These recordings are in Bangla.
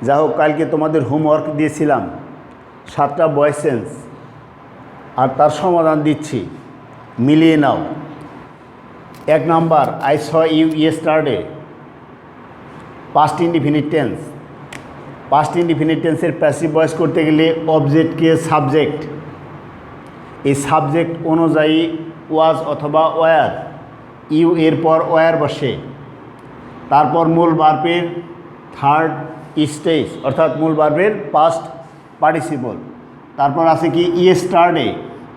যা হোক, কালকে তোমাদের হোমওয়ার্ক দিয়েছিলাম 7টা ভয়েস চেঞ্জ, আর তার সমাধান দিচ্ছি, মিলিয়ে নাও। 1 number, I saw you yesterday, past indefinite tense. Past indefinite টেন্সের প্যাসিভ ভয়েস করতে গেলে অবজেক্টকে সাবজেক্ট, এই সাবজেক্ট অনুযায়ী ওয়াজ অথবা ওয়ার, ইউ এর পর ওয়ার বসে, তারপর মূল ভার্বের থার্ড স্টেজ অর্থাৎ মূল ভার্বের পাস্ট পার্টিসিপল, তারপর আছে কি ইয়েস্টারডে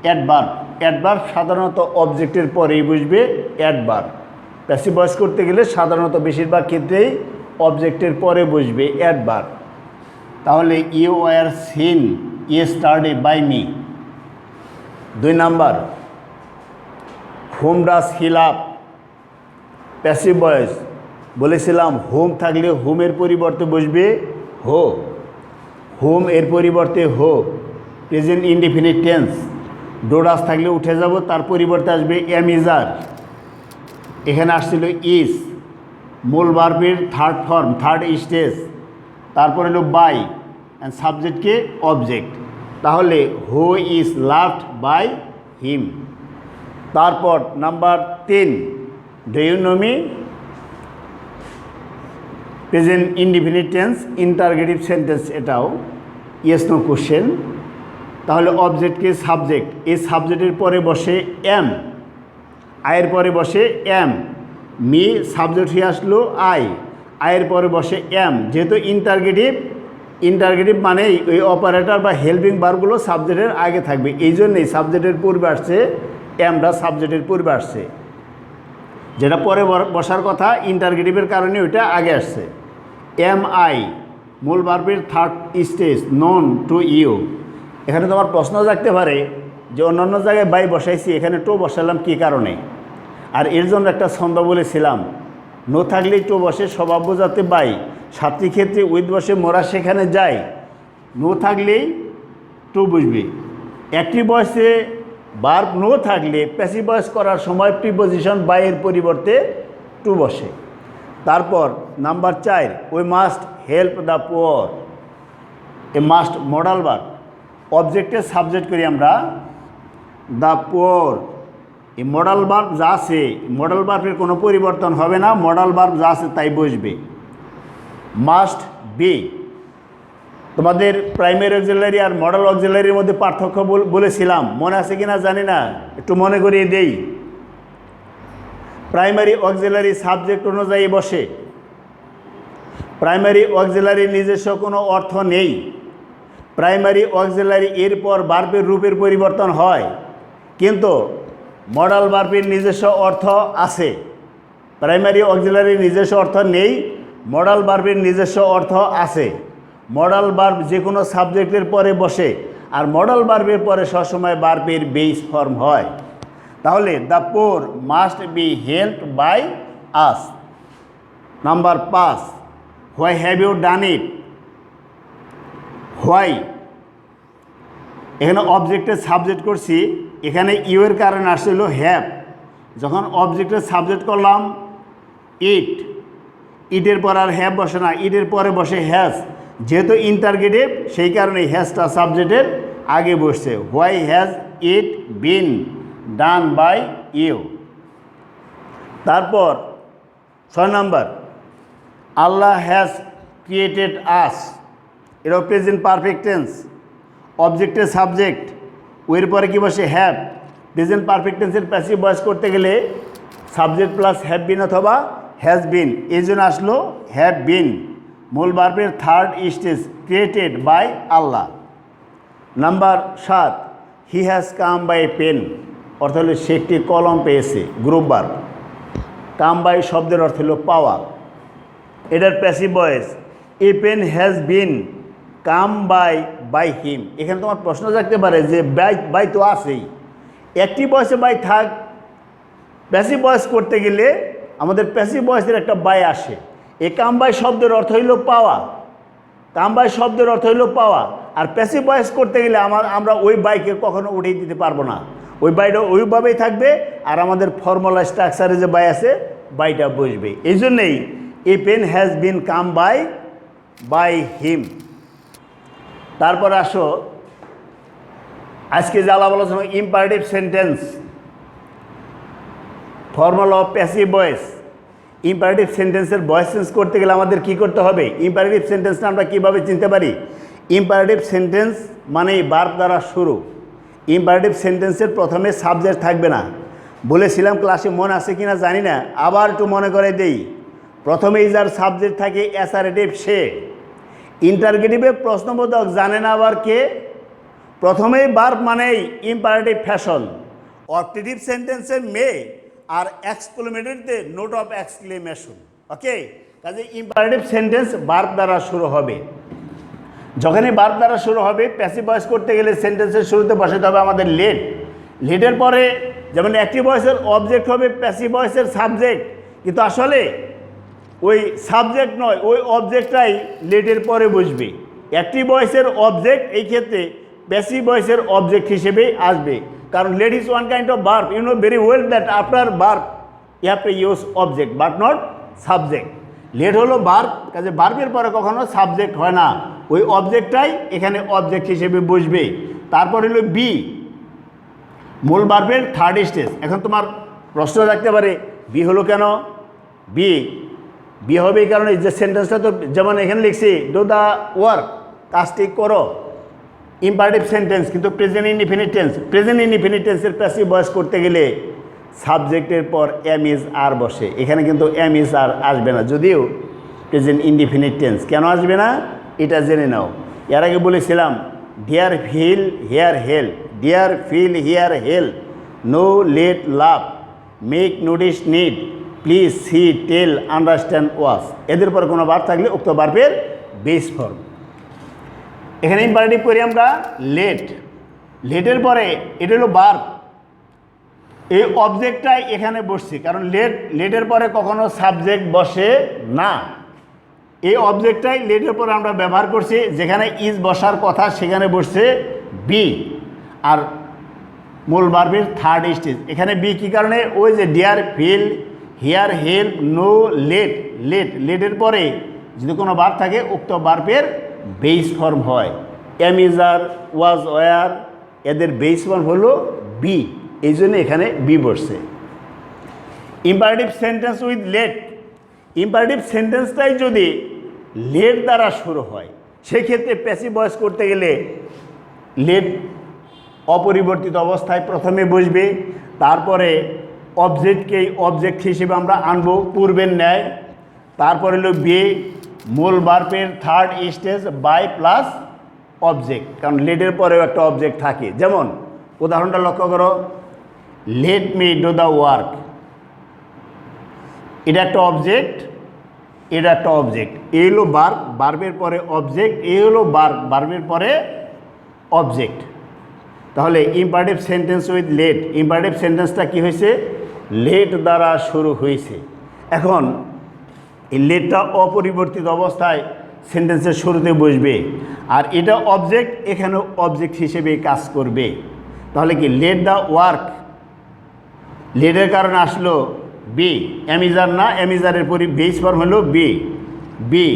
অ্যাডভার্ব। অ্যাডভার্ব সাধারণত অবজেক্টের পরেই বসবে অ্যাডভার্ব। প্যাসিভ ভয়েস করতে গেলে সাধারণত বেশিরভাগ ক্ষেত্রেই অবজেক্টের পরে বসবে অ্যাডভার্ব। তাহলে you were seen yesterday by me. 2 number, whom does he love, passive voice বলেছিলাম হোম থাকলে হোমের পরিবর্তে বসবে হো, হোম এর পরিবর্তে who. Present indefinite tense, do does থাকলে উঠে যাব, তার পরিবর্তে আসবে এম ইজ আর। এখানে আসছিল ইজ, মূল ভার্বের থার্ড ফর্ম থার্ড স্টেজ, তারপর হলো বাই অ্যান্ড সাবজেক্টকে অবজেক্ট। তাহলে who is loved by him. তারপর number 3, do you know me, present indefinite tense interrogative sentence, এটাও ইয়েস নো কোশ্চেন। তাহলে অবজেক্টকে সাবজেক্ট, এই সাবজেক্টের পরে বসে এম, আয়ের পরে বসে এম। মি সাবজেক্ট হয়ে আসলো আই, আয়ের পরে বসে এম। যেহেতু ইন্টারগেটিভ মানেই ওই অপারেটর বা হেল্পিং ভার্বগুলো সাবজেক্টের আগে থাকবে, এই জন্যেই সাবজেক্টের পূর্বে আসছে এমটা, সাবজেক্টের পূর্বে আসছে। যেটা পরে বসার কথা ইন্টারগেটিভের কারণে ওইটা আগে আসছে। এম আই মূল ভার্বের third stage, known to you. এখানে তোমার প্রশ্ন জাগতে পারে যে অন্যান্য জায়গায় বাই বসাইছি, এখানে টো বসালাম কী কারণে। আর এর জন্য একটা ছন্দ বলেছিলাম, নো থাকলেই টো বসে, স্বভাব বোঝাতে বাই। 7টি ক্ষেত্রে উইথ বসে মোরা সেখানে যায়, নো থাকলেই টো বুঝবে। অ্যাক্টিভ ভয়েসে ভার্ব নো থাকলে প্যাসিভ ভয়েস করার সময় প্রিপোজিশন বাই এর পরিবর্তে টু বসে। তারপর number 4, we must help the poor, a must modal verb, অবজেক্টের সাবজেক্ট করি আমরা দ্য পুয়ার। এই মডাল ভার্ব যা আছে, মডাল ভার্বের কোনো পরিবর্তন হবে না, মডাল ভার্ব যা আছে তাই বসবে। মাস্ট বি, তোমাদের প্রাইমারি অক্সিলারি আর মডেল অক্সিলারির মধ্যে পার্থক্য বলেছিলাম, মনে আছে কিনা জানি না, একটু মনে করিয়ে দেই। প্রাইমারি অক্সিলারি সাবজেক্ট অনুযায়ী বসে, প্রাইমারি অক্সিলারির নিজস্ব কোনো অর্থ নেই। প্রাইমারি অক্সিলারি এরপর ভার্বের রূপের পরিবর্তন হয়, কিন্তু মডাল ভার্বের নিজস্ব অর্থ আছে। প্রাইমারি অক্সিলারির নিজস্ব অর্থ নেই, মডাল ভার্বের নিজস্ব অর্থ আছে। মডাল ভার্ব যে কোনো সাবজেক্টের পরে বসে, আর মডাল ভার্বের পরে সবসময় ভার্বের বেস ফর্ম হয়। তাহলে the poor must be helped by us. Number 5, why have you done it, why এখানে অবজেক্টের সাবজেক্ট করছি, এখানে ইউ এর কারণে আসছিল হ্যাভ। যখন অবজেক্টের সাবজেক্ট করলাম ইট, ইটের পর আর হ্যাভ বসে না, ইটের পরে বসে হ্যাজ। যেহেতু ইন্টারগেটিভ সেই কারণে হ্যাজটা সাবজেক্টের আগে বসছে। Why has it been done by you. তারপর 6 number, Allah has created us, এটাও প্রেজেন্ট পারফেক্ট টেন্স, অবজেক্টের সাবজেক্ট, ওর পরে কি বসে হ্যাভ। প্রেজেন্ট পারফেক্ট টেন্সের প্যাসিভ ভয়েস করতে গেলে সাবজেক্ট প্লাস হ্যাভ বিন অথবা হ্যাজ বিন, এই জন্য আসলো হ্যাভ বিন, মূল ভার্বের third stage, created by Allah. Number 7, he has come by a pen, অর্থ হলো সে একটি কলম পেয়েছে, গ্রুপ ভার্ব। কাম বাই শব্দের অর্থ হলো পাওয়া, এটার passive voice a pen has been come by him. এখানে তোমার প্রশ্ন থাকতে পারে যে বাই তো আছেই, অ্যাক্টিভ ভয়েসে বাই থাক, প্যাসিভ ভয়েস করতে গেলে আমাদের প্যাসিভ ভয়েসের একটা বাই আসে। এ কাম বাই শব্দের অর্থ হইল পাওয়া, কাম বাই শব্দের অর্থ হইল পাওয়া। আর প্যাসিভ ভয়েস করতে গেলে আমরা ওই বাইকে কখনো উঠিয়ে দিতে পারবো না, ওই বাইটা ওইভাবেই থাকবে, আর আমাদের ফর্মুলা স্ট্রাকচারে যে বাই আছে বাইটা বসবে। এই জন্যেই a pen has been come by by him. তারপর আসো আজকে যা আলোচনা imperative sentence, formula of passive voice. Imperative সেন্টেন্সের ভয়েস চেঞ্জ করতে গেলে আমাদের কি করতে হবে? ইম্পারেটিভ সেন্টেন্সটা আমরা কীভাবে চিনতে পারি? ইম্পারেটিভ সেন্টেন্স মানে ভার্ব দ্বারা শুরু। ইম্পারেটিভ সেন্টেন্সের প্রথমে সাবজেক্ট থাকবে না, বলেছিলাম ক্লাসে, মনে আছে কিনা জানি না, আবার একটু মনে করে দেই। প্রথমেই যার সাবজেক্ট থাকে অ্যাসারেটিভ সে। ইন্টারগেটিভে প্রশ্নবোধক জানে না আবার কে? প্রথমেই ভার্ব মানেই ইম্পারেটিভ ফ্যাশন। অক্টিটিভ সেন্টেন্সে মে আর এক্সক্লেমেটরিতে নোট অফ এক্সক্লেমেশন। ওকে, কাজে ইম্পারেটিভ সেন্টেন্স ভার্ব দ্বারা শুরু হবে। যখনই ভার্ব দ্বারা শুরু হবে, প্যাসিভ ভয়েস করতে গেলে সেন্টেন্সের শুরুতে বসাতে হবে আমাদের লেট। লেটের পরে যেমন অ্যাক্টিভ ভয়েসের অবজেক্ট হবে প্যাসিভ ভয়েসের সাবজেক্ট, কিন্তু আসলে ওই সাবজেক্ট নয়, ওই অবজেক্টটাই লেটের পরে বসবে। অ্যাক্টিভ ভয়েসের অবজেক্ট এই ক্ষেত্রে প্যাসিভ ভয়েসের অবজেক্ট হিসেবে আসবে, কারণ let is one kind of verb. You know very well that after verb you have to use object but not subject. Let হলো ভার্ব, কাজে ভার্বের পরে কখনো সাবজেক্ট হয় না, ওই অবজেক্টটাই এখানে অবজেক্ট হিসেবে বসবে। তারপর হলো বি, মূল ভার্বের থার্ড স্টেজ। এখন তোমার প্রশ্ন থাকতে পারে বি হলো কেন? বি হবে এই কারণে যে সেন্টেন্সটা তো যেমন এখানে লিখছি ডু দ্য ওয়ার্ক, কাজটি করো, ইম্পারেটিভ সেন্টেন্স কিন্তু present indefinite tense. Present indefinite টেন্সের প্যাসিভ ভয়েস করতে গেলে সাবজেক্টের পর এম ইজ আর বসে, এখানে কিন্তু এম ইজ আর আসবে না, যদিও প্রেজেন্ট ইনডিফিনিট টেন্স। কেন আসবে না এটা জেনে নাও। এর আগে বলেছিলাম dare feel hear help, dare feel hear help, know let love, make notice need, please see tell understand watch. এদের পর কোনো ভার্ব থাকলে উক্ত ভার্বের বেস ফর্ম। এখানে ইম্পারেটিভ করি আমরা লেট। লেটের পরে এটা হলো ভার্ব, এই অবজেক্টটাই এখানে বসছে, কারণ লেটের পরে কখনো সাবজেক্ট বসে না। এই অবজেক্টটাই লেটের পরে আমরা ব্যবহার করছি, যেখানে ইজ বসার কথা সেখানে বসছে বি। আর মূল ভার্বের থার্ড স্টেজ এখানে বি কী কারণে? ওই যে dare feel hear help know let, লেটের পরে যদি কোনো ভার্ব থাকে উক্ত ভার্বের বেস ফর্ম হয়। Am is are, was, were, এদের বেস ফর্ম হলো বি, এই জন্য এখানে বি বসছে। Imperative sentence with let, imperative সেন্টেন্সটাই যদি লেট দ্বারা শুরু হয় সেক্ষেত্রে প্যাসিভ ভয়েস করতে গেলে লেট অপরিবর্তিত অবস্থায় প্রথমে বসবে, তারপরে অবজেক্টকেই অবজেক্ট হিসেবে আমরা আনবো পূর্বের ন্যায়। তারপরে হলো বি, মূল ভার্বের third stage by plus object, কারণ লেটের পরেও একটা অবজেক্ট থাকে। যেমন উদাহরণটা লক্ষ্য করো, let me do the work, এটা একটা অবজেক্ট, এটা একটা অবজেক্ট। এই হলো ভার্ব, ভার্বের পরে অবজেক্ট, এই হলো ভার্ব, ভার্বের পরে অবজেক্ট। তাহলে imperative sentence with let, imperative সেন্টেন্সটা কি হয়েছে? লেট দ্বারা শুরু হয়েছে। এখন এই লেটটা অপরিবর্তিত অবস্থায় সেন্টেন্সের শুরুতে বসবে, আর এটা অবজেক্ট, এখানেও অবজেক্ট হিসেবে কাজ করবে। তাহলে কি লেট দ্য ওয়ার্ক, লেটের কারণে আসলো বি, অ্যামিজার না, অ্যামিজারের পরি বেস ফর্ম হলো বি।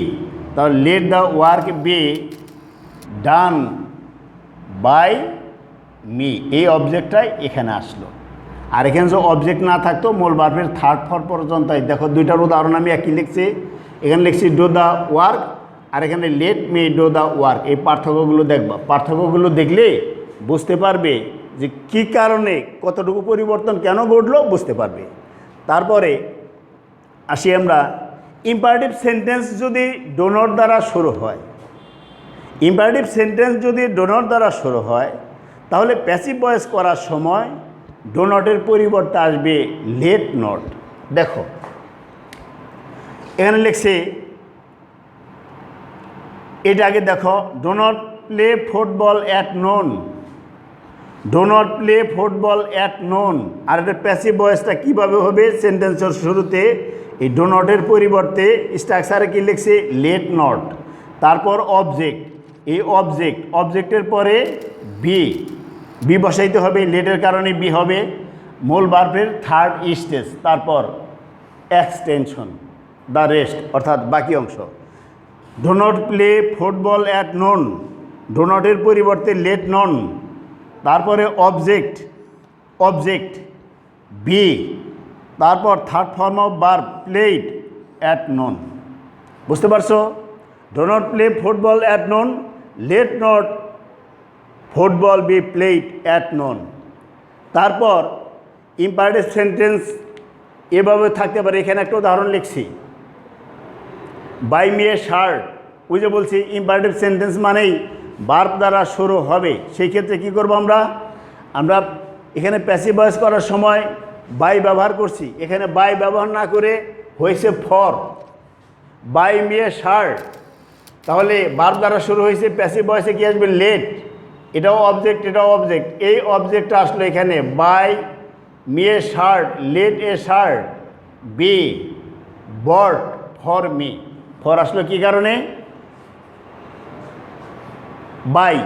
তাহলে let the work be done by me, এই অবজেক্টটাই এখানে আসলো। আর এখানে যে অবজেক্ট না থাকতো মূল ভার্বের থার্ড ফর্ম পর্যন্ত। দেখো দুইটার উদাহরণ আমি একই লিখছি, এখানে লিখছি ডু দ্য ওয়ার্ক, আর এখানে let me do the work. এই পার্থক্যগুলো দেখবা, পার্থক্যগুলো দেখলে বুঝতে পারবে যে কী কারণে কতটুকু পরিবর্তন কেন ঘটলো বুঝতে পারবে। তারপরে আসি আমরা ইম্পারেটিভ সেন্টেন্স যদি ডো নট দ্বারা শুরু হয়, ইম্পারেটিভ সেন্টেন্স যদি ডো নট দ্বারা শুরু হয় তাহলে প্যাসিভ ভয়েস করার সময় ডো নটের পরিবর্তে আসবে লেট নট। দেখো এখানে লিখছে, এটা আগে দেখো, do not play football at noon, do not play football at noon. আর এটা প্যাসিভ ভয়েসটা কীভাবে হবে? সেন্টেন্সের শুরুতে এই ডো নটের পরিবর্তে স্ট্রাকচারে কী লিখছে? লেট নট, তারপর অবজেক্ট, এই অবজেক্টের পরে বি বসাইতে হবে, লেটের কারণে বি হবে। মূল ভার্বের থার্ড স্টেজ, তারপর এক্সটেনশন, দ্য রেস্ট অর্থাৎ বাকি অংশ। Do not play football at noon, do নটের পরিবর্তে লেট নন, তারপরে অবজেক্ট, অবজেক্ট বি, তারপর third form of verb played at noon. বুঝতে পারছো? Do not play football at noon, let not football be played at noon. তারপর ইম্পারেটিভ সেন্টেন্স এভাবে থাকতে পারে। এখানে একটা উদাহরণ লিখছি, বাই মি এ শার্ট। ওই যে বলছি ইম্পারেটিভ সেন্টেন্স মানেই ভার্ব দ্বারা শুরু হবে। সেই ক্ষেত্রে কী করবো আমরা? আমরা এখানে প্যাসিভ ভয়েস করার সময় বাই ব্যবহার করছি, এখানে বাই ব্যবহার না করে হয়েছে for. By me a shirt, তাহলে ভার্ব দ্বারা শুরু হয়েছে, প্যাসিভ ভয়েসে কী আসবে? লেট। এটাও অবজেক্ট, এটাও অবজেক্ট। এই অবজেক্টটা আসলো এখানে buy me a shirt, let a shirt, be bought for me. For আসলো কী কারণে? By,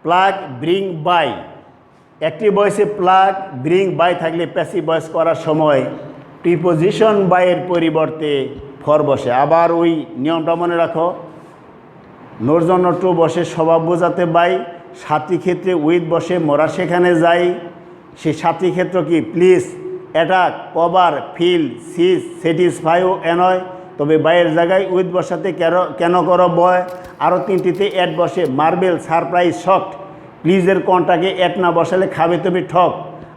plug bring buy. Active ভয়েসে প্লাগ ব্রিং বাই থাকলে প্যাসিভ ভয়েস করার সময় প্রিপোজিশন বাইয়ের পরিবর্তে ফর বসে। আবার ওই নিয়মটা মনে রাখো, নোর জন্য টু বসে স্বভাব বোঝাতে বাই, সাথী ক্ষেত্রে উইথ বসে মরা সেখানে যাই। সেই সাথী ক্ষেত্র কি? Please, attack, cover, fill, seize, satisfy ও এনয়। তবে বাইয়ের জায়গায় উইথ বসাতে কেন করো বয়। আরও তিনটিতে অ্যাট বসে, মার্বেল, সারপ্রাইজ, শকড। প্লিজের কনটাকে অ্যাট না বসালে খাবে তুমি ঠক।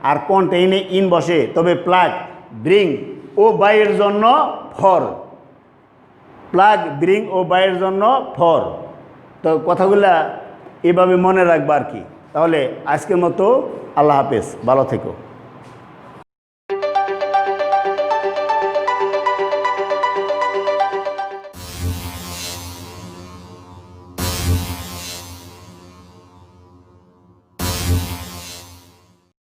আর কন্টেইনে ইন বসে, তবে প্লাগ ব্রিং ও বাইয়ের জন্য ফর। প্লাগ ব্রিং ও বাইয়ের জন্য ফর। তো কথাগুলা এভাবে মনে রাখবা আর কি। তাহলে আজকের মতো আল্লাহ হাফেজ, ভালো থেকো।